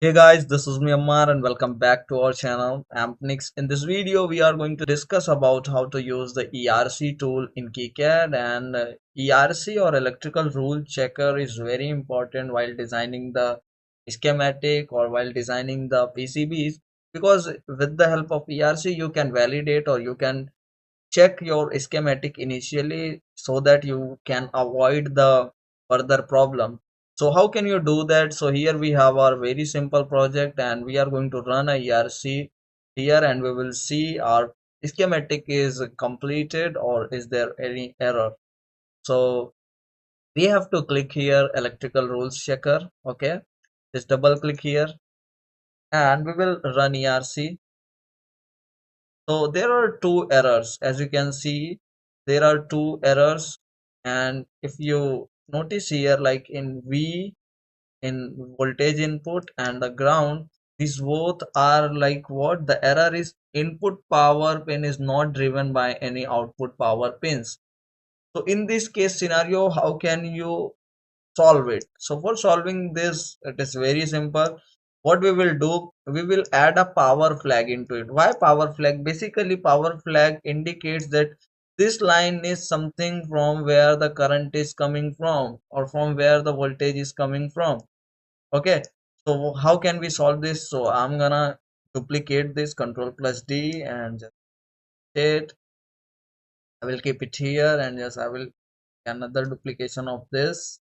Hey guys, this is Myanmar and welcome back to our channel Ampnics. In this video, we are going to discuss about how to use the ERC tool in KiCAD and ERC or electrical rule checker is very important while designing the schematic or while designing the PCBs because with the help of ERC you can validate or you can check your schematic initially so that you can avoid the further problem. So how can you do that? So here we have our very simple project and we are going to run a ERC here and we will see our schematic is completed or is there any error. So we have to click here electrical rules checker. Okay, just double click here and we will run ERC. So there are two errors. As you can see, there are two errors. And if you notice here, like in V, in voltage input and the ground, these both are like what? The error is input power pin is not driven by any output power pins. So in this case scenario, how can you solve it? So for solving this, it is very simple. What we will do, we will add a power flag into it. Why power flag? Basically power flag indicates that this line is something from where the current is coming from or from where the voltage is coming from. Okay, so how can we solve this? So I'm gonna duplicate this, control plus D, and just it. I will keep it here, and yes, I will another duplication of this.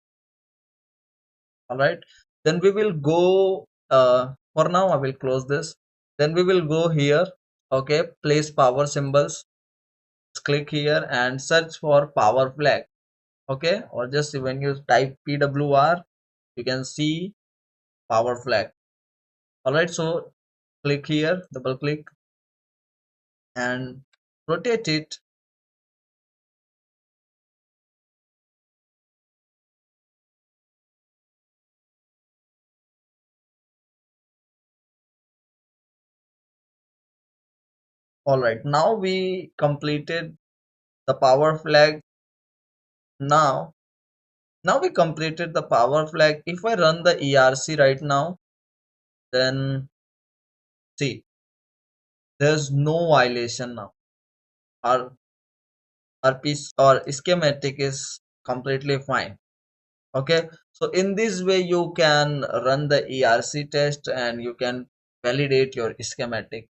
All right, then we will go for now I will close this. Then we will go here. Okay, place power symbols. Just click here and search for power flag. Okay, or just when you type PWR you can see power flag. All right, so click here, double click and rotate it. All right, now we completed the power flag. Now we completed the power flag. If I run the ERC right now, then see there's no violation now. Our piece or schematic is completely fine. Okay, so in this way you can run the ERC test and you can validate your schematic.